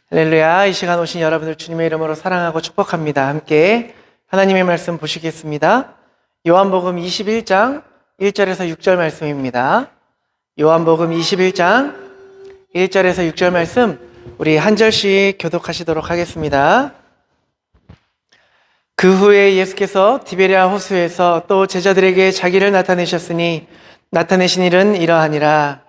할렐루야. 이 시간 오신 여러분들 주님의 이름으로 사랑하고 축복합니다. 함께 하나님의 말씀 보시겠습니다. 요한복음 21장 1절에서 6절 말씀입니다. 요한복음 21장 1절에서 6절 말씀 우리 한 절씩 교독하시도록 하겠습니다. 그 후에 예수께서 디베랴 호수에서 또 제자들에게 자기를 나타내셨으니 나타내신 일은 이러하니라.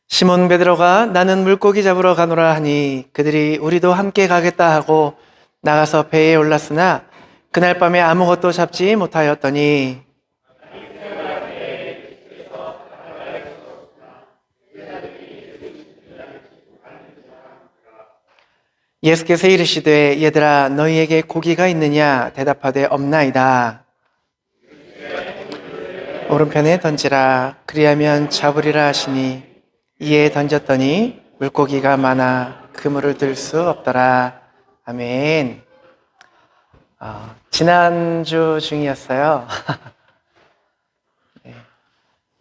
시몬 베드로가 나는 물고기 잡으러 가노라 하니 그들이 우리도 함께 가겠다 하고 나가서 배에 올랐으나 그날 밤에 아무것도 잡지 못하였더니 예수께서 이르시되 얘들아 너희에게 고기가 있느냐 대답하되 없나이다. 오른편에 던지라 그리하면 잡으리라 하시니 이에 던졌더니 물고기가 많아 그물을 들 수 없더라. 아멘. 지난주 중이었어요. 네.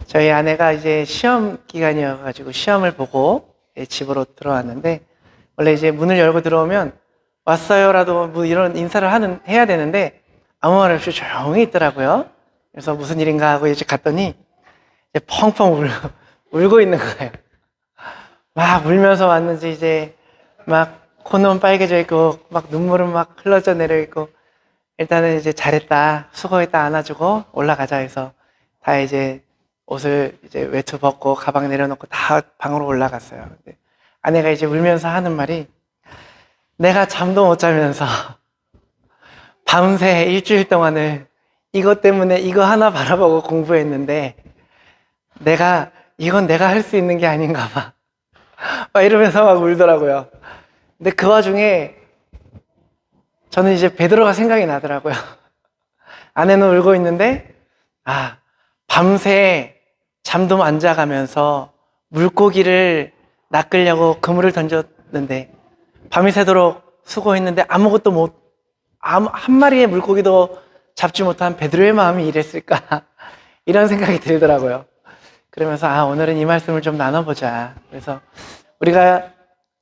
저희 아내가 이제 시험 기간이어가지고 시험을 보고 집으로 들어왔는데 원래 이제 문을 열고 들어오면 왔어요라도 뭐 이런 인사를 해야 되는데 아무 말 없이 조용히 있더라고요. 그래서 무슨 일인가 하고 이제 갔더니 이제 펑펑 울고 있는 거예요. 막 울면서 왔는지 이제 막 코는 빨개져 있고 막 눈물은 막 흘러져 내려 있고 일단은 이제 잘했다 수고했다 안아주고 올라가자 해서 다 이제 옷을 이제 외투 벗고 가방 내려놓고 다 방으로 올라갔어요. 근데 아내가 이제 울면서 하는 말이 내가 잠도 못 자면서 밤새 일주일 동안을 이것 때문에 이거 하나 바라보고 공부했는데 이건 내가 할 수 있는 게 아닌가 봐. 막 이러면서 막 울더라고요. 근데 그 와중에 저는 이제 베드로가 생각이 나더라고요. 아내는 울고 있는데 밤새 잠도 안 자가면서 물고기를 낚으려고 그물을 던졌는데 밤이 새도록 수고했는데 한 마리의 물고기도 잡지 못한 베드로의 마음이 이랬을까 이런 생각이 들더라고요. 그러면서 오늘은 이 말씀을 좀 나눠보자. 그래서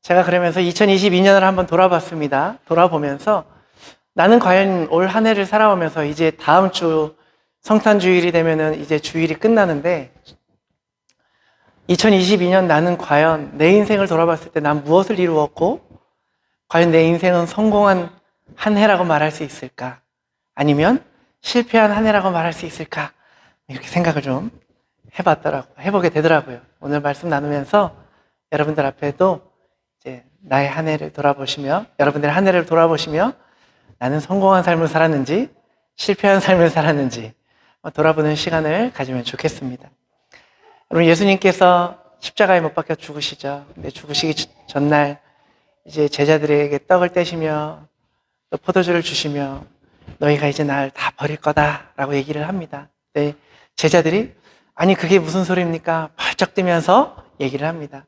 제가 그러면서 2022년을 한번 돌아봤습니다. 돌아보면서 나는 과연 올 한 해를 살아오면서 이제 다음 주 성탄주일이 되면은 이제 주일이 끝나는데 2022년 나는 과연 내 인생을 돌아봤을 때 난 무엇을 이루었고 과연 내 인생은 성공한 한 해라고 말할 수 있을까? 아니면 실패한 한 해라고 말할 수 있을까? 이렇게 생각을 좀 해보게 되더라고요. 오늘 말씀 나누면서 여러분들 앞에도 이제 나의 한 해를 돌아보시며 여러분들의 한 해를 돌아보시며 나는 성공한 삶을 살았는지 실패한 삶을 살았는지 돌아보는 시간을 가지면 좋겠습니다. 여러분 예수님께서 십자가에 못 박혀 죽으시죠. 근데 죽으시기 전날 이제 제자들에게 떡을 떼시며 또 포도주를 주시며 너희가 이제 날 다 버릴 거다라고 얘기를 합니다. 네, 제자들이 아니 그게 무슨 소리입니까? 벌쩍 뛰면서 얘기를 합니다.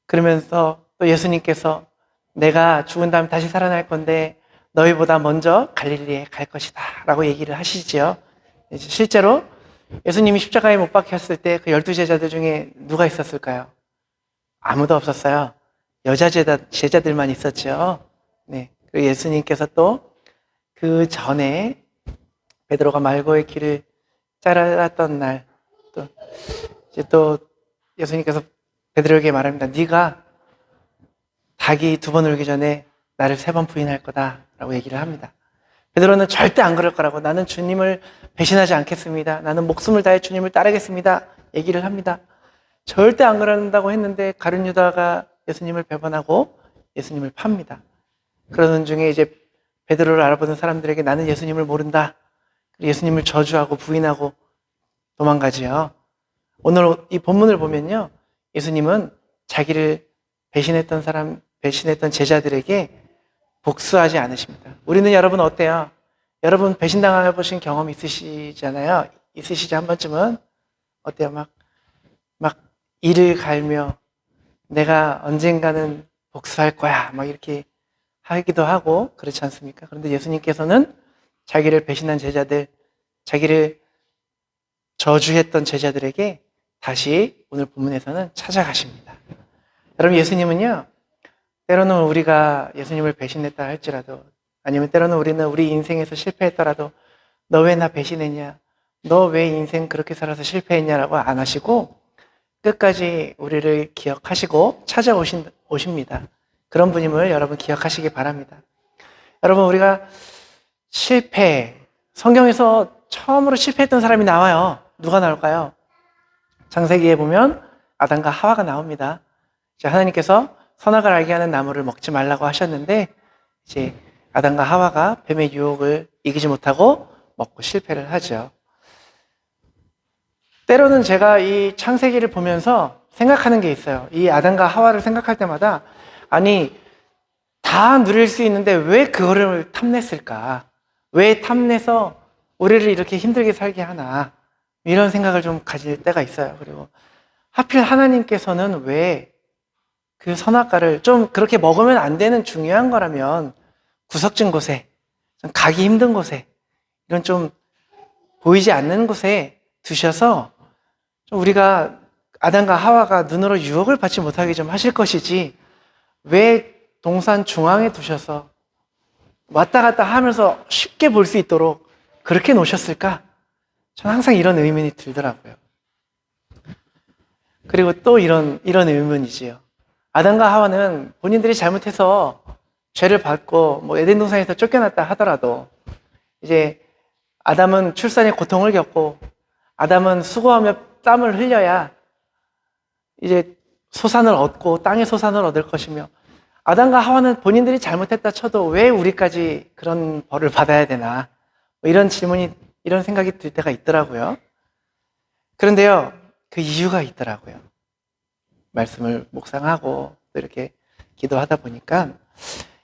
그러면서 또 예수님께서 내가 죽은 다음에 다시 살아날 건데 너희보다 먼저 갈릴리에 갈 것이다 라고 얘기를 하시죠. 실제로 예수님이 십자가에 못 박혔을 때 그 12제자들 중에 누가 있었을까요? 아무도 없었어요. 여자 제자들만 있었죠. 네. 그리고 예수님께서 또 그 전에 베드로가 말고의 길을 잘랐던 날 또 예수님께서 베드로에게 말합니다. 네가 닭이 2번 울기 전에 나를 3번 부인할 거다라고 얘기를 합니다. 베드로는 절대 안 그럴 거라고 나는 주님을 배신하지 않겠습니다. 나는 목숨을 다해 주님을 따르겠습니다. 얘기를 합니다. 절대 안 그런다고 했는데 가룟 유다가 예수님을 배반하고 예수님을 팝니다. 그러는 중에 이제 베드로를 알아보는 사람들에게 나는 예수님을 모른다. 예수님을 저주하고 부인하고 도망가지요. 오늘 이 본문을 보면요. 예수님은 자기를 배신했던 제자들에게 복수하지 않으십니다. 우리는 여러분 어때요? 여러분 배신당해 보신 경험 있으시잖아요. 있으시죠? 한 번쯤은? 어때요? 막 이를 갈며 내가 언젠가는 복수할 거야. 막 이렇게 하기도 하고 그렇지 않습니까? 그런데 예수님께서는 자기를 배신한 제자들, 자기를 저주했던 제자들에게 다시 오늘 본문에서는 찾아가십니다. 여러분, 예수님은요, 때로는 우리가 예수님을 배신했다 할지라도, 아니면 때로는 우리는 우리 인생에서 실패했더라도 너 왜 나 배신했냐? 너 왜 인생 그렇게 살아서 실패했냐라고 안 하시고 끝까지 우리를 기억하시고 찾아오십니다. 그런 분임을 여러분 기억하시기 바랍니다. 여러분, 우리가 성경에서 처음으로 실패했던 사람이 나와요. 누가 나올까요? 창세기에 보면 아담과 하와가 나옵니다. 이제 하나님께서 선악을 알게 하는 나무를 먹지 말라고 하셨는데, 이제 아담과 하와가 뱀의 유혹을 이기지 못하고 먹고 실패를 하죠. 때로는 제가 이 창세기를 보면서 생각하는 게 있어요. 이 아담과 하와를 생각할 때마다, 아니, 다 누릴 수 있는데 왜 그거를 탐냈을까? 왜 탐내서 우리를 이렇게 힘들게 살게 하나? 이런 생각을 좀 가질 때가 있어요. 그리고 하필 하나님께서는 왜 그 선악과를 좀 그렇게 먹으면 안 되는 중요한 거라면 구석진 곳에, 좀 가기 힘든 곳에, 이런 좀 보이지 않는 곳에 두셔서 좀 우리가 아담과 하와가 눈으로 유혹을 받지 못하게 좀 하실 것이지, 왜 동산 중앙에 두셔서 왔다 갔다 하면서 쉽게 볼 수 있도록 그렇게 놓으셨을까? 저는 항상 이런 의문이 들더라고요. 그리고 또 이런 의문이지요. 아담과 하와는 본인들이 잘못해서 죄를 받고 에덴 동산에서 쫓겨났다 하더라도, 이제 아담은 출산의 고통을 겪고 아담은 수고하며 땀을 흘려야 이제 소산을 얻고 땅의 소산을 얻을 것이며, 아담과 하와는 본인들이 잘못했다 쳐도 왜 우리까지 그런 벌을 받아야 되나, 이런 생각이 들 때가 있더라고요. 그런데요, 그 이유가 있더라고요. 말씀을 묵상하고 또 이렇게 기도하다 보니까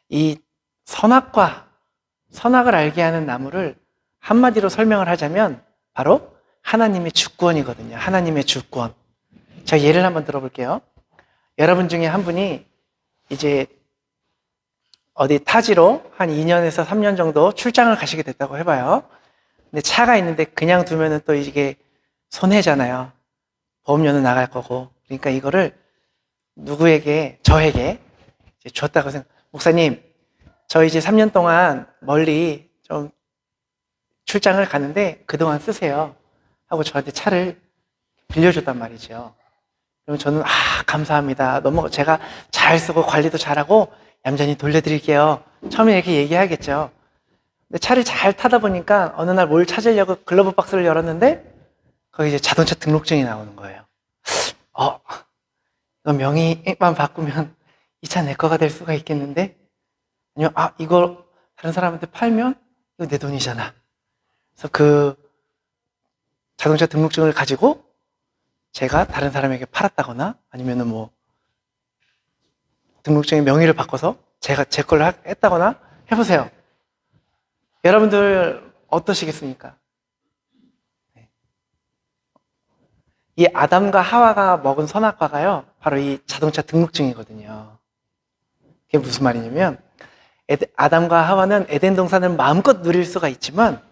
이 선악을 알게 하는 나무를 한마디로 설명을 하자면 바로 하나님의 주권이거든요. 하나님의 주권. 자, 예를 한번 들어볼게요. 여러분 중에 한 분이 이제 어디 타지로 한 2년에서 3년 정도 출장을 가시게 됐다고 해봐요. 근데 차가 있는데 그냥 두면은 또 이게 손해잖아요. 보험료는 나갈 거고. 그러니까 이거를 저에게 이제 줬다고 목사님, 저 이제 3년 동안 멀리 좀 출장을 가는데 그동안 쓰세요 하고 저한테 차를 빌려줬단 말이죠. 그럼 저는 감사합니다. 너무 제가 잘 쓰고 관리도 잘하고 얌전히 돌려드릴게요. 처음에 이렇게 얘기하겠죠. 근데 차를 잘 타다 보니까 어느 날 뭘 찾으려고 글러브 박스를 열었는데 거기 이제 자동차 등록증이 나오는 거예요. 이거 명의만 바꾸면 이 차 내 거가 될 수가 있겠는데? 아니면 이거 다른 사람한테 팔면 이거 내 돈이잖아. 그래서 그 자동차 등록증을 가지고 제가 다른 사람에게 팔았다거나, 아니면은 등록증의 명의를 바꿔서 제가 제 걸로 했다거나 해보세요. 여러분들 어떠시겠습니까? 이 아담과 하와가 먹은 선악과가요, 바로 이 자동차 등록증이거든요. 그게 무슨 말이냐면, 아담과 하와는 에덴 동산을 마음껏 누릴 수가 있지만,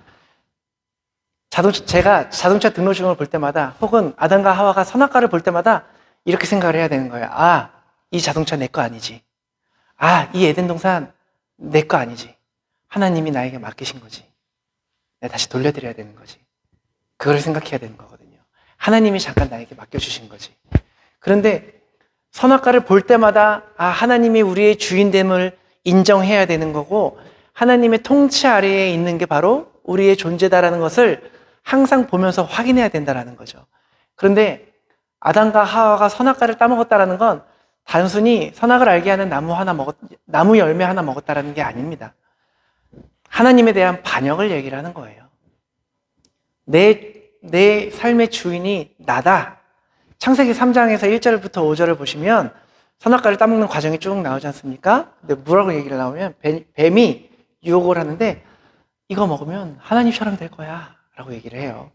제가 자동차 등록증을 볼 때마다, 혹은 아담과 하와가 선악과를 볼 때마다 이렇게 생각을 해야 되는 거예요. 이 자동차 내 거 아니지. 이 에덴 동산 내 거 아니지. 하나님이 나에게 맡기신 거지. 내가 다시 돌려드려야 되는 거지. 그걸 생각해야 되는 거거든요. 하나님이 잠깐 나에게 맡겨주신 거지. 그런데 선악과를 볼 때마다 하나님이 우리의 주인됨을 인정해야 되는 거고, 하나님의 통치 아래에 있는 게 바로 우리의 존재다라는 것을 항상 보면서 확인해야 된다는 거죠. 그런데 아담과 하와가 선악과를 따먹었다는 건 단순히 선악을 알게 하는 나무 열매 하나 먹었다는 게 아닙니다. 하나님에 대한 반역을 얘기를 하는 거예요. 내 삶의 주인이 나다. 창세기 3장에서 1절부터 5절을 보시면 선악과를 따먹는 과정이 쭉 나오지 않습니까? 근데 뭐라고 얘기를 나오면 뱀이 유혹을 하는데 이거 먹으면 하나님처럼 될 거야 라고 얘기를 해요.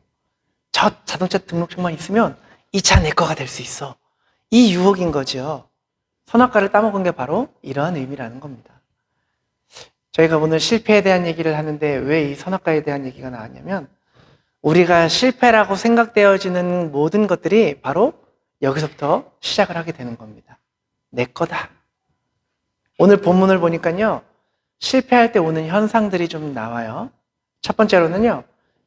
저 자동차 등록증만 있으면 이 차 내 거가 될 수 있어. 이 유혹인 거죠. 선악과를 따먹은 게 바로 이러한 의미라는 겁니다. 저희가 오늘 실패에 대한 얘기를 하는데 왜 이 선악과에 대한 얘기가 나왔냐면, 우리가 실패라고 생각되어지는 모든 것들이 바로 여기서부터 시작을 하게 되는 겁니다. 내 거다. 오늘 본문을 보니까요, 실패할 때 오는 현상들이 좀 나와요. 첫 번째로는요,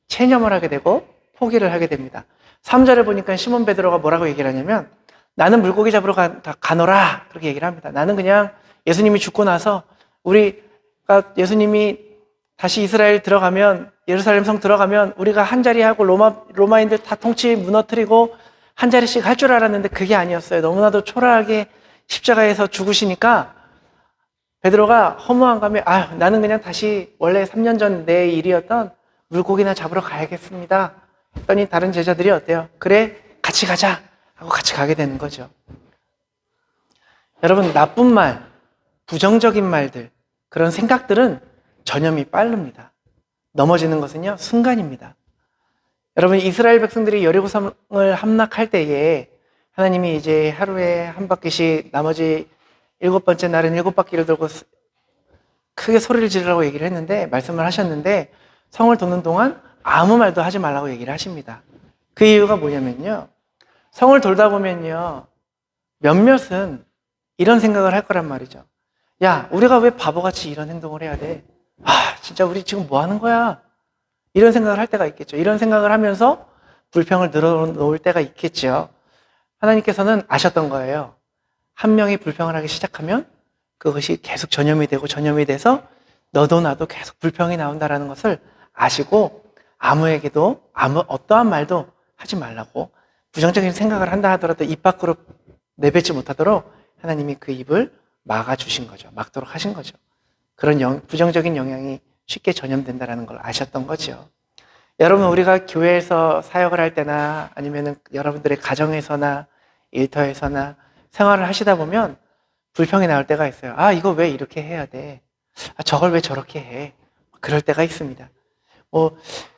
체념을 하게 되고 포기를 하게 됩니다. 3절을 보니까 시몬 베드로가 뭐라고 얘기를 하냐면, 나는 물고기 잡으러 가노라, 그렇게 얘기를 합니다. 나는 그냥 예수님이 죽고 나서 우리가 예수님이 다시 이스라엘 들어가면, 예루살렘 성 들어가면 우리가 한 자리 하고 로마인들 다 통치 무너뜨리고 한 자리씩 할 줄 알았는데 그게 아니었어요. 너무나도 초라하게 십자가에서 죽으시니까 베드로가 허무한 감에 나는 그냥 다시 원래 3년 전 내 일이었던 물고기나 잡으러 가야겠습니다 했더니 다른 제자들이 어때요? 그래, 같이 가자 하고 같이 가게 되는 거죠. 여러분, 나쁜 말, 부정적인 말들, 그런 생각들은 전염이 빠릅니다. 넘어지는 것은요, 순간입니다. 여러분, 이스라엘 백성들이 여리고성을 함락할 때에 하나님이 이제 하루에 한 바퀴씩, 나머지 7번째 날은 7바퀴를 돌고 크게 소리를 지르라고 얘기를 했는데, 말씀을 하셨는데, 성을 도는 동안 아무 말도 하지 말라고 얘기를 하십니다. 그 이유가 뭐냐면요, 성을 돌다 보면요, 몇몇은 이런 생각을 할 거란 말이죠. 야, 우리가 왜 바보같이 이런 행동을 해야 돼? 진짜 우리 지금 뭐 하는 거야? 이런 생각을 할 때가 있겠죠. 이런 생각을 하면서 불평을 늘어놓을 때가 있겠죠. 하나님께서는 아셨던 거예요. 한 명이 불평을 하기 시작하면 그것이 계속 전염이 되고 전염이 돼서 너도 나도 계속 불평이 나온다는 것을 아시고, 아무에게도 어떠한 말도 하지 말라고, 부정적인 생각을 한다 하더라도 입 밖으로 내뱉지 못하도록 하나님이 그 입을 막아주신 거죠. 막도록 하신 거죠. 그런 부정적인 영향이 쉽게 전염된다는 걸 아셨던 거죠. 여러분, 우리가 교회에서 사역을 할 때나 아니면 여러분들의 가정에서나 일터에서나 생활을 하시다 보면 불평이 나올 때가 있어요. 이거 왜 이렇게 해야 돼? 저걸 왜 저렇게 해? 그럴 때가 있습니다.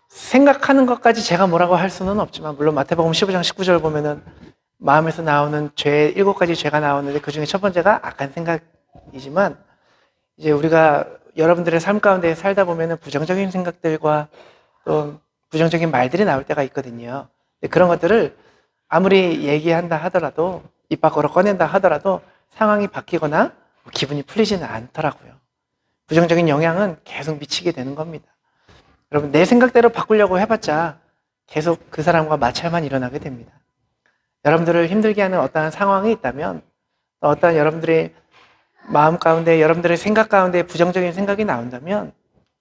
생각하는 것까지 제가 뭐라고 할 수는 없지만, 물론 마태복음 15장 19절 보면은 마음에서 나오는 죄 7가지 죄가 나오는데 그 중에 첫 번째가 악한 생각이지만, 이제 우리가 여러분들의 삶 가운데 살다 보면은 부정적인 생각들과 또 부정적인 말들이 나올 때가 있거든요. 그런 것들을 아무리 얘기한다 하더라도, 입 밖으로 꺼낸다 하더라도 상황이 바뀌거나 기분이 풀리지는 않더라고요. 부정적인 영향은 계속 미치게 되는 겁니다. 여러분, 내 생각대로 바꾸려고 해봤자 계속 그 사람과 마찰만 일어나게 됩니다. 여러분들을 힘들게 하는 어떠한 상황이 있다면, 어떠한 여러분들의 마음 가운데, 여러분들의 생각 가운데 부정적인 생각이 나온다면,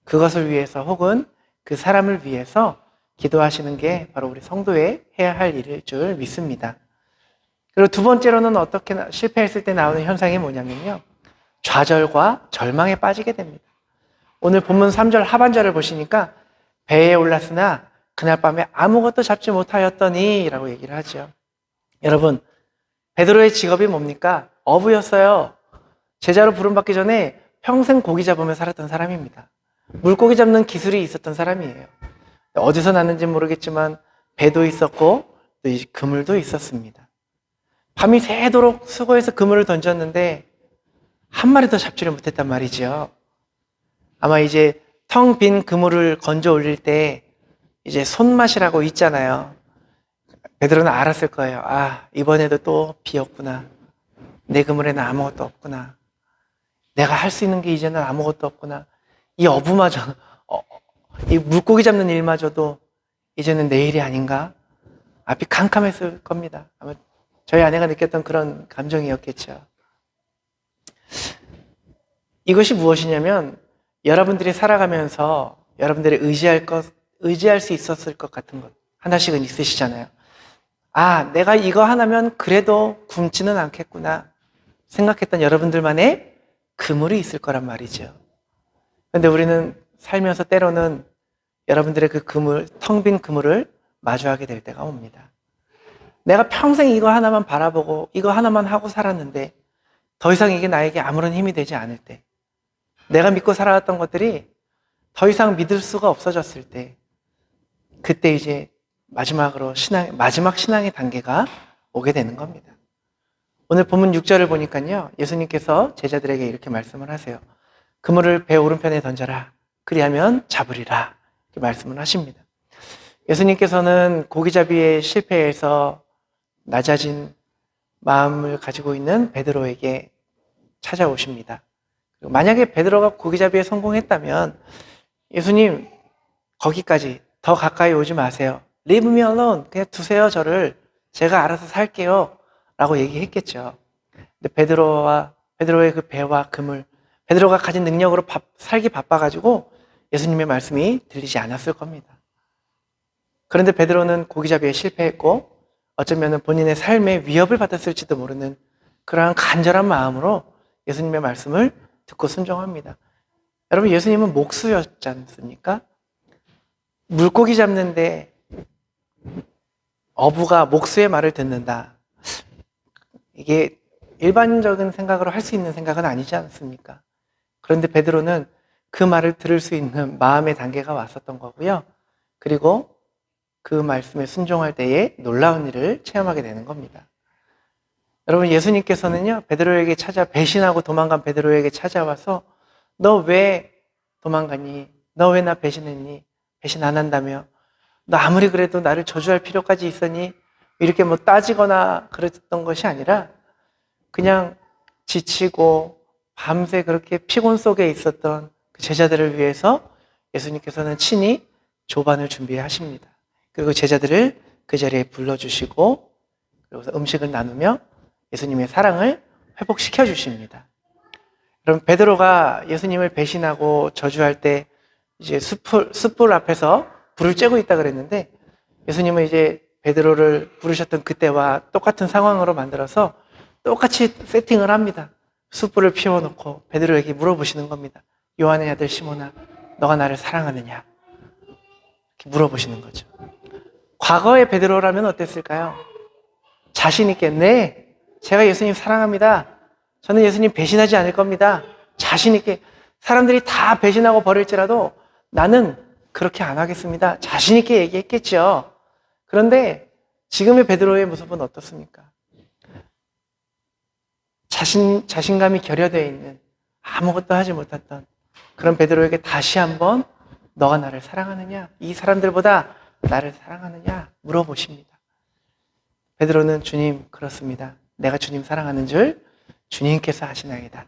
그것을 위해서 혹은 그 사람을 위해서 기도하시는 게 바로 우리 성도의 해야 할 일일 줄 믿습니다. 그리고 두 번째로는 어떻게 실패했을 때 나오는 현상이 뭐냐면요, 좌절과 절망에 빠지게 됩니다. 오늘 본문 3절 하반절을 보시니까 배에 올랐으나 그날 밤에 아무것도 잡지 못하였더니 라고 얘기를 하죠. 여러분, 베드로의 직업이 뭡니까? 어부였어요. 제자로 부름받기 전에 평생 고기 잡으며 살았던 사람입니다. 물고기 잡는 기술이 있었던 사람이에요. 어디서 났는지 모르겠지만 배도 있었고 또 이 그물도 있었습니다. 밤이 새도록 수고해서 그물을 던졌는데 한 마리도 잡지를 못했단 말이죠. 아마 이제 텅 빈 그물을 건져 올릴 때 이제 손맛이라고 있잖아요. 베드로는 알았을 거예요. 이번에도 또 비었구나. 내 그물에는 아무것도 없구나. 내가 할 수 있는 게 이제는 아무것도 없구나. 이 어부마저, 이 물고기 잡는 일마저도 이제는 내일이 아닌가? 앞이 캄캄했을 겁니다. 아마 저희 아내가 느꼈던 그런 감정이었겠죠. 이것이 무엇이냐면, 여러분들이 살아가면서 여러분들이 의지할 수 있었을 것 같은 것 하나씩은 있으시잖아요. 내가 이거 하나면 그래도 굶지는 않겠구나 생각했던 여러분들만의 그물이 있을 거란 말이죠. 그런데 우리는 살면서 때로는 여러분들의 그 그물, 텅 빈 그물을 마주하게 될 때가 옵니다. 내가 평생 이거 하나만 바라보고 이거 하나만 하고 살았는데 더 이상 이게 나에게 아무런 힘이 되지 않을 때, 내가 믿고 살아왔던 것들이 더 이상 믿을 수가 없어졌을 때, 그때 이제 마지막 신앙의 단계가 오게 되는 겁니다. 오늘 본문 6절을 보니까요, 예수님께서 제자들에게 이렇게 말씀을 하세요. 그물을 배 오른편에 던져라. 그리하면 잡으리라. 이렇게 말씀을 하십니다. 예수님께서는 고기잡이의 실패에서 낮아진 마음을 가지고 있는 베드로에게 찾아오십니다. 만약에 베드로가 고기잡이에 성공했다면 예수님 거기까지 더 가까이 오지 마세요. Leave me alone. 그냥 두세요 저를. 제가 알아서 살게요. 라고 얘기했겠죠. 근데 베드로의 그 배와 그물, 베드로가 가진 능력으로 살기 바빠가지고 예수님의 말씀이 들리지 않았을 겁니다. 그런데 베드로는 고기잡이에 실패했고 어쩌면 본인의 삶에 위협을 받았을지도 모르는 그러한 간절한 마음으로 예수님의 말씀을 듣고 순종합니다. 여러분, 예수님은 목수였지 않습니까? 물고기 잡는데 어부가 목수의 말을 듣는다. 이게 일반적인 생각으로 할 수 있는 생각은 아니지 않습니까? 그런데 베드로는 그 말을 들을 수 있는 마음의 단계가 왔었던 거고요. 그리고 그 말씀에 순종할 때에 놀라운 일을 체험하게 되는 겁니다. 여러분, 예수님께서는요, 베드로에게 배신하고 도망간 베드로에게 찾아와서 너 왜 도망가니? 너 왜 나 배신했니? 배신 안 한다며? 너 아무리 그래도 나를 저주할 필요까지 있었니? 이렇게 뭐 따지거나 그랬던 것이 아니라 그냥 지치고 밤새 그렇게 피곤 속에 있었던 그 제자들을 위해서 예수님께서는 친히 조반을 준비하십니다. 그리고 제자들을 그 자리에 불러주시고 그리고 음식을 나누며 예수님의 사랑을 회복시켜 주십니다. 여러분, 베드로가 예수님을 배신하고 저주할 때 이제 숯불 앞에서 불을 쬐고 있다 그랬는데 예수님은 이제 베드로를 부르셨던 그때와 똑같은 상황으로 만들어서 똑같이 세팅을 합니다. 숯불을 피워놓고 베드로에게 물어보시는 겁니다. 요한의 아들 시몬아, 너가 나를 사랑하느냐? 이렇게 물어보시는 거죠. 과거의 베드로라면 어땠을까요? 자신 있게, 네, 제가 예수님 사랑합니다. 저는 예수님 배신하지 않을 겁니다. 자신 있게, 사람들이 다 배신하고 버릴지라도 나는 그렇게 안 하겠습니다. 자신 있게 얘기했겠죠. 그런데 지금의 베드로의 모습은 어떻습니까? 자신감이 결여되어 있는 아무것도 하지 못했던 그런 베드로에게 다시 한번 너가 나를 사랑하느냐? 이 사람들보다 나를 사랑하느냐? 물어보십니다. 베드로는 주님, 그렇습니다. 내가 주님 사랑하는 줄 주님께서 아시나이다.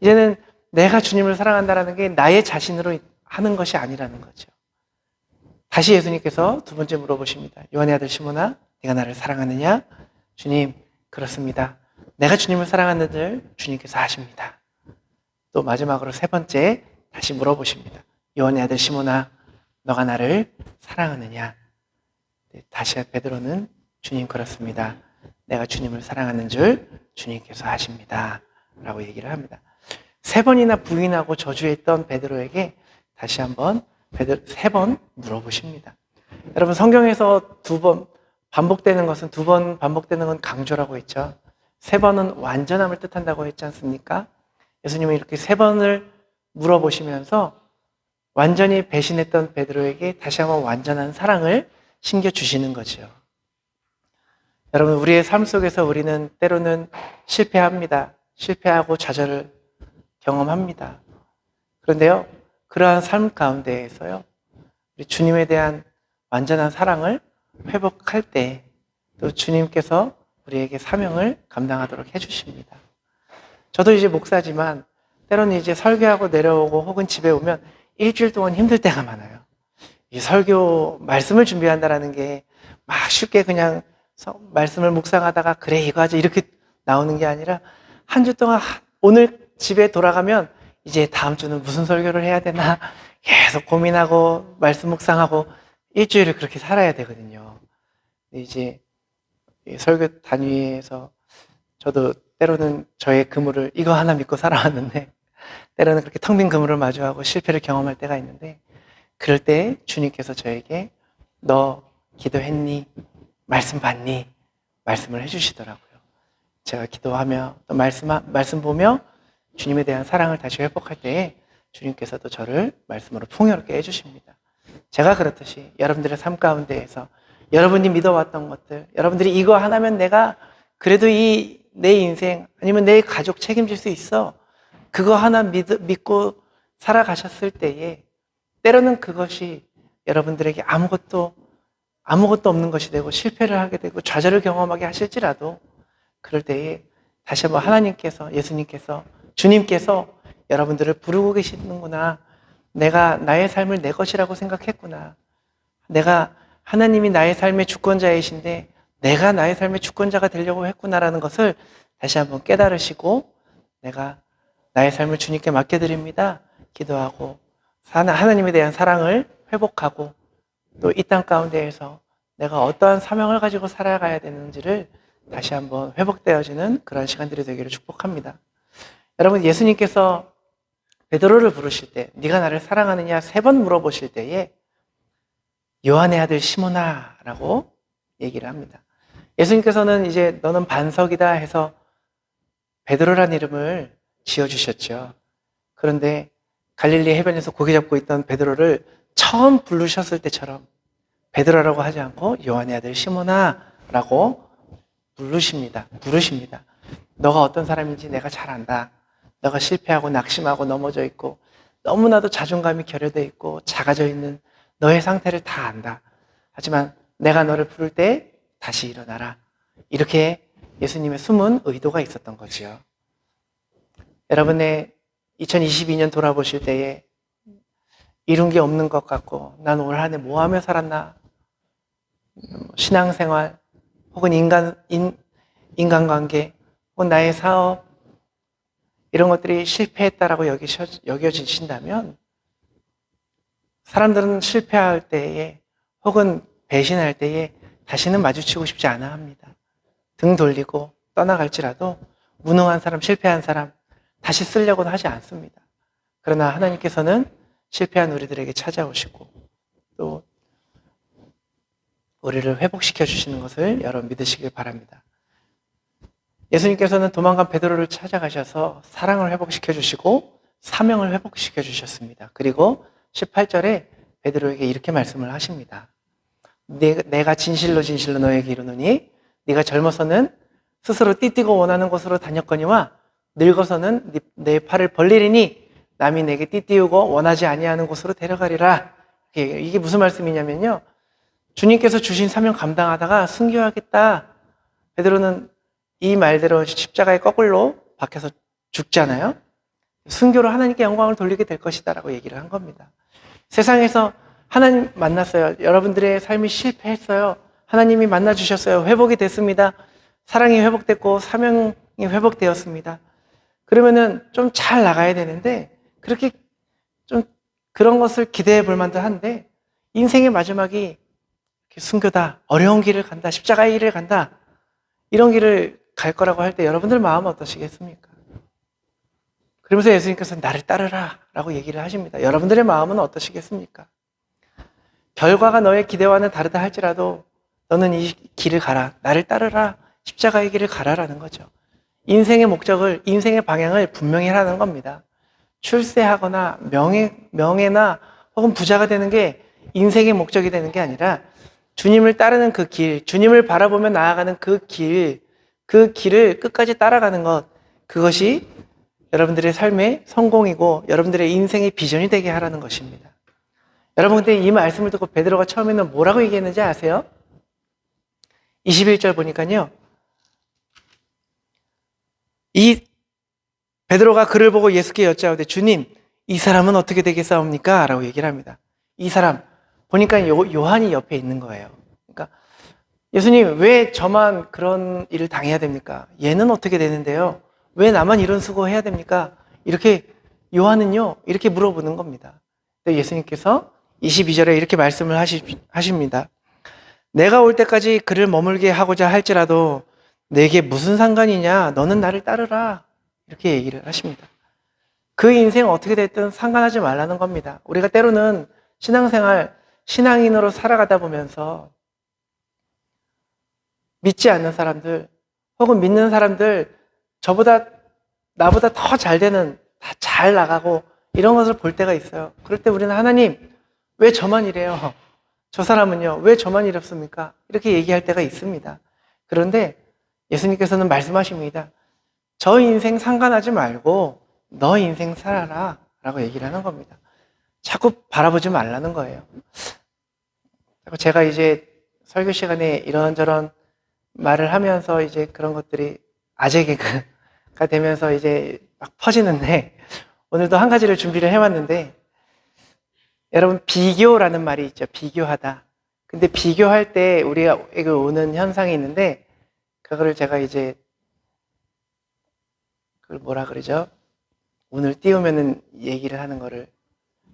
이제는 내가 주님을 사랑한다는 게 나의 자신으로 하는 것이 아니라는 거죠. 다시 예수님께서 두 번째 물어보십니다. 요한의 아들 시몬아, 네가 나를 사랑하느냐? 주님, 그렇습니다. 내가 주님을 사랑하는 줄 주님께서 아십니다. 또 마지막으로 세 번째 다시 물어보십니다. 요한의 아들 시몬아, 너가 나를 사랑하느냐? 다시 베드로는 주님, 그렇습니다. 내가 주님을 사랑하는 줄 주님께서 아십니다. 라고 얘기를 합니다. 세 번이나 부인하고 저주했던 베드로에게 다시 한번 세 번 물어보십니다. 여러분, 성경에서 두 번 반복되는 것은, 두 번 반복되는 건 강조라고 했죠. 세 번은 완전함을 뜻한다고 했지 않습니까? 예수님은 이렇게 세 번을 물어보시면서 완전히 배신했던 베드로에게 다시 한번 완전한 사랑을 심겨주시는 거죠. 여러분, 우리의 삶 속에서 우리는 때로는 실패합니다. 실패하고 좌절을 경험합니다. 그런데요, 그러한 삶 가운데에서요, 우리 주님에 대한 완전한 사랑을 회복할 때 또 주님께서 우리에게 사명을 감당하도록 해주십니다. 저도 이제 목사지만 때로는 이제 설교하고 내려오고 혹은 집에 오면 일주일 동안 힘들 때가 많아요. 이 설교 말씀을 준비한다는 게 막 쉽게 그냥 말씀을 묵상하다가 그래 이거 하자 이렇게 나오는 게 아니라 한 주 동안 오늘 집에 돌아가면 이제 다음 주는 무슨 설교를 해야 되나 계속 고민하고 말씀 묵상하고 일주일을 그렇게 살아야 되거든요. 이제 설교 단위에서 저도 때로는 저의 그물을 이거 하나 믿고 살아왔는데 때로는 그렇게 텅 빈 그물을 마주하고 실패를 경험할 때가 있는데 그럴 때 주님께서 저에게 너 기도했니? 말씀 받니? 말씀을 해주시더라고요. 제가 기도하며 또 말씀 보며 주님에 대한 사랑을 다시 회복할 때에 주님께서도 저를 말씀으로 풍요롭게 해주십니다. 제가 그렇듯이 여러분들의 삶 가운데에서 여러분이 믿어왔던 것들, 여러분들이 이거 하나면 내가 그래도 내 인생 아니면 내 가족 책임질 수 있어. 그거 하나 믿고 살아가셨을 때에 때로는 그것이 여러분들에게 아무것도 없는 것이 되고 실패를 하게 되고 좌절을 경험하게 하실지라도 그럴 때에 다시 한번 하나님께서, 예수님께서, 주님께서 여러분들을 부르고 계시는구나. 내가 나의 삶을 내 것이라고 생각했구나. 내가 하나님이 나의 삶의 주권자이신데 내가 나의 삶의 주권자가 되려고 했구나라는 것을 다시 한번 깨달으시고 내가 나의 삶을 주님께 맡겨드립니다. 기도하고 하나님에 대한 사랑을 회복하고 또 이 땅 가운데에서 내가 어떠한 사명을 가지고 살아가야 되는지를 다시 한번 회복되어지는 그런 시간들이 되기를 축복합니다. 여러분, 예수님께서 베드로를 부르실 때 네가 나를 사랑하느냐 3번 물어보실 때에 요한의 아들 시몬아 라고 얘기를 합니다. 예수님께서는 이제 너는 반석이다 해서 베드로라는 이름을 지어주셨죠. 그런데 갈릴리 해변에서 고기 잡고 있던 베드로를 처음 부르셨을 때처럼 베드로라고 하지 않고 요한의 아들 시몬아 라고 부르십니다. 너가 어떤 사람인지 내가 잘 안다. 너가 실패하고 낙심하고 넘어져 있고 너무나도 자존감이 결여되어 있고 작아져 있는 너의 상태를 다 안다. 하지만 내가 너를 부를 때 다시 일어나라. 이렇게 예수님의 숨은 의도가 있었던 거지요. 여러분의 2022년 돌아보실 때에 이룬 게 없는 것 같고 난 올 한 해 뭐 하며 살았나? 신앙생활 혹은 인간관계 혹은 나의 사업 이런 것들이 실패했다라고 여겨지신다면 사람들은 실패할 때에 혹은 배신할 때에 다시는 마주치고 싶지 않아 합니다. 등 돌리고 떠나갈지라도 무능한 사람, 실패한 사람 다시 쓰려고는 하지 않습니다. 그러나 하나님께서는 실패한 우리들에게 찾아오시고 또 우리를 회복시켜 주시는 것을 여러분 믿으시길 바랍니다. 예수님께서는 도망간 베드로를 찾아가셔서 사랑을 회복시켜 주시고 사명을 회복시켜 주셨습니다. 그리고 18절에 베드로에게 이렇게 말씀을 하십니다. 내가 진실로 너에게 이르노니 네가 젊어서는 스스로 띠띠고 원하는 곳으로 다녔거니와 늙어서는 내 팔을 벌리리니 남이 내게 띠띠우고 원하지 아니하는 곳으로 데려가리라. 이게 무슨 말씀이냐면요. 주님께서 주신 사명 감당하다가 순교하겠다. 베드로는 이 말대로 십자가에 거꾸로 박혀서 죽잖아요. 순교로 하나님께 영광을 돌리게 될 것이다 라고 얘기를 한 겁니다. 세상에서 하나님 만났어요. 여러분들의 삶이 실패했어요. 하나님이 만나주셨어요. 회복이 됐습니다. 사랑이 회복됐고 사명이 회복되었습니다. 그러면은 좀 잘 나가야 되는데 그렇게 좀 그런 것을 기대해 볼 만도 한데 인생의 마지막이 순교다, 어려운 길을 간다, 십자가의 길을 간다 이런 길을 갈 거라고 할 때 여러분들 마음은 어떠시겠습니까? 그러면서 예수님께서 나를 따르라 라고 얘기를 하십니다. 여러분들의 마음은 어떠시겠습니까? 결과가 너의 기대와는 다르다 할지라도 너는 이 길을 가라, 나를 따르라, 십자가의 길을 가라라는 거죠. 인생의 목적을, 인생의 방향을 분명히 하라는 겁니다. 출세하거나 명예나 혹은 부자가 되는 게 인생의 목적이 되는 게 아니라 주님을 따르는 그 길, 주님을 바라보며 나아가는 그 길을 끝까지 따라가는 것, 그것이 여러분들의 삶의 성공이고 여러분들의 인생의 비전이 되게 하라는 것입니다. 여러분, 근데 이 말씀을 듣고 베드로가 처음에는 뭐라고 얘기했는지 아세요? 21절 보니까요. 이 베드로가 그를 보고 예수께 여짜오되 주님, 이 사람은 어떻게 되겠사옵니까? 라고 얘기를 합니다. 이 사람, 보니까 요한이 옆에 있는 거예요. 그러니까 예수님, 왜 저만 그런 일을 당해야 됩니까? 얘는 어떻게 되는데요? 왜 나만 이런 수고해야 됩니까? 이렇게 요한은요, 이렇게 물어보는 겁니다. 예수님께서 22절에 이렇게 말씀을 하십니다. 내가 올 때까지 그를 머물게 하고자 할지라도 내게 무슨 상관이냐? 너는 나를 따르라. 이렇게 얘기를 하십니다. 그 인생 어떻게 됐든 상관하지 말라는 겁니다. 우리가 때로는 신앙생활, 신앙인으로 살아가다 보면서 믿지 않는 사람들 혹은 믿는 사람들 나보다 더 잘 되는, 다 잘 나가고 이런 것을 볼 때가 있어요. 그럴 때 우리는 하나님, 왜 저만 이래요? 저 사람은요, 왜 저만 이렇습니까? 이렇게 얘기할 때가 있습니다. 그런데 예수님께서는 말씀하십니다. 저 인생 상관하지 말고 너 인생 살아라. 라고 얘기를 하는 겁니다. 자꾸 바라보지 말라는 거예요. 제가 이제 설교 시간에 이런저런 말을 하면서 이제 그런 것들이 아재 개그가 되면서 이제 막 퍼지는데, 오늘도 한 가지를 준비를 해왔는데, 여러분, 비교라는 말이 있죠. 비교하다. 근데 비교할 때 우리에게 오는 현상이 있는데, 그거를 제가 이제, 그걸 뭐라 그러죠? 오늘 띄우면은 얘기를 하는 거를,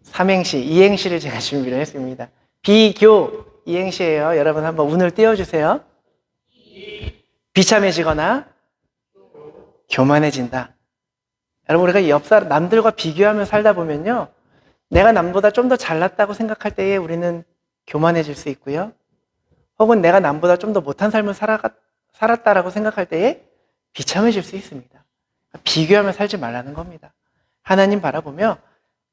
삼행시, 이행시를 제가 준비를 했습니다. 비교, 이행시예요. 여러분 한번 운을 띄워주세요. 비참해지거나 교만해진다. 여러분, 우리가 옆 사람, 남들과 비교하며 살다 보면요, 내가 남보다 좀 더 잘났다고 생각할 때에 우리는 교만해질 수 있고요, 혹은 내가 남보다 좀 더 못한 삶을 살았다라고 생각할 때에 비참해질 수 있습니다. 비교하며 살지 말라는 겁니다. 하나님 바라보며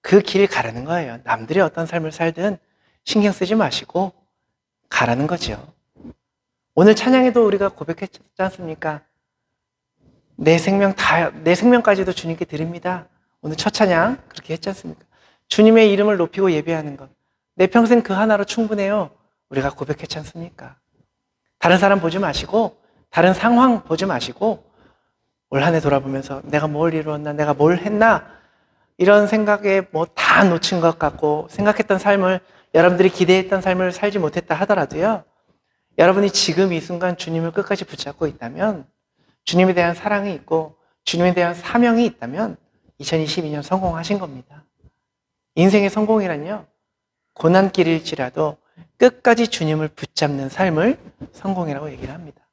그 길 가라는 거예요. 남들이 어떤 삶을 살든 신경 쓰지 마시고 가라는 거죠. 오늘 찬양에도 우리가 고백했지 않습니까? 내 생명까지도 주님께 드립니다. 오늘 첫 찬양 그렇게 했지 않습니까? 주님의 이름을 높이고 예배하는 것. 내 평생 그 하나로 충분해요. 우리가 고백했지 않습니까? 다른 사람 보지 마시고, 다른 상황 보지 마시고, 올 한 해 돌아보면서 내가 뭘 이루었나, 내가 뭘 했나, 이런 생각에 뭐 다 놓친 것 같고, 생각했던 삶을, 여러분들이 기대했던 삶을 살지 못했다 하더라도요, 여러분이 지금 이 순간 주님을 끝까지 붙잡고 있다면, 주님에 대한 사랑이 있고 주님에 대한 사명이 있다면 2022년 성공하신 겁니다. 인생의 성공이란요, 고난길일지라도 끝까지 주님을 붙잡는 삶을 성공이라고 얘기를 합니다.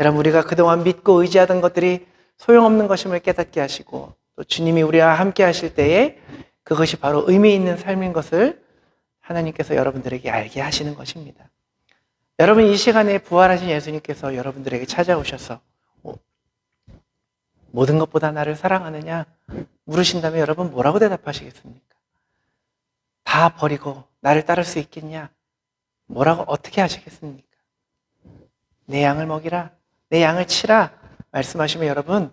여러분, 우리가 그동안 믿고 의지하던 것들이 소용없는 것임을 깨닫게 하시고, 또 주님이 우리와 함께 하실 때에 그것이 바로 의미 있는 삶인 것을 하나님께서 여러분들에게 알게 하시는 것입니다. 여러분, 이 시간에 부활하신 예수님께서 여러분들에게 찾아오셔서 모든 것보다 나를 사랑하느냐 물으신다면 여러분 뭐라고 대답하시겠습니까? 다 버리고 나를 따를 수 있겠냐? 뭐라고 어떻게 하시겠습니까? 내 양을 먹이라, 내 양을 치라 말씀하시면 여러분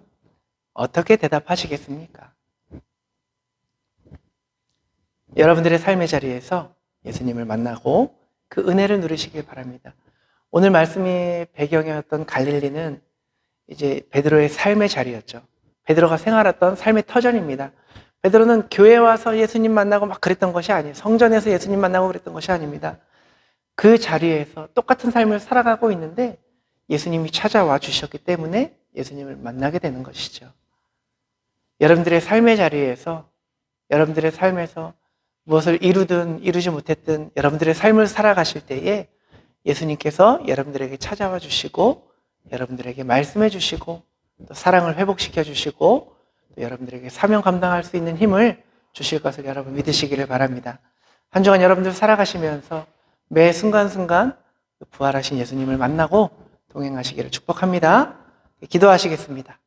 어떻게 대답하시겠습니까? 여러분들의 삶의 자리에서 예수님을 만나고 그 은혜를 누리시길 바랍니다. 오늘 말씀의 배경이었던 갈릴리는 이제 베드로의 삶의 자리였죠. 베드로가 생활했던 삶의 터전입니다. 베드로는 교회 와서 예수님 만나고 막 그랬던 것이 아니에요. 성전에서 예수님 만나고 그랬던 것이 아닙니다. 그 자리에서 똑같은 삶을 살아가고 있는데 예수님이 찾아와 주셨기 때문에 예수님을 만나게 되는 것이죠. 여러분들의 삶의 자리에서, 여러분들의 삶에서 무엇을 이루든 이루지 못했든 여러분들의 삶을 살아가실 때에 예수님께서 여러분들에게 찾아와 주시고 여러분들에게 말씀해 주시고 또 사랑을 회복시켜 주시고 또 여러분들에게 사명 감당할 수 있는 힘을 주실 것을 여러분 믿으시기를 바랍니다. 한 주간 여러분들 살아가시면서 매 순간순간 부활하신 예수님을 만나고 동행하시기를 축복합니다. 기도하시겠습니다.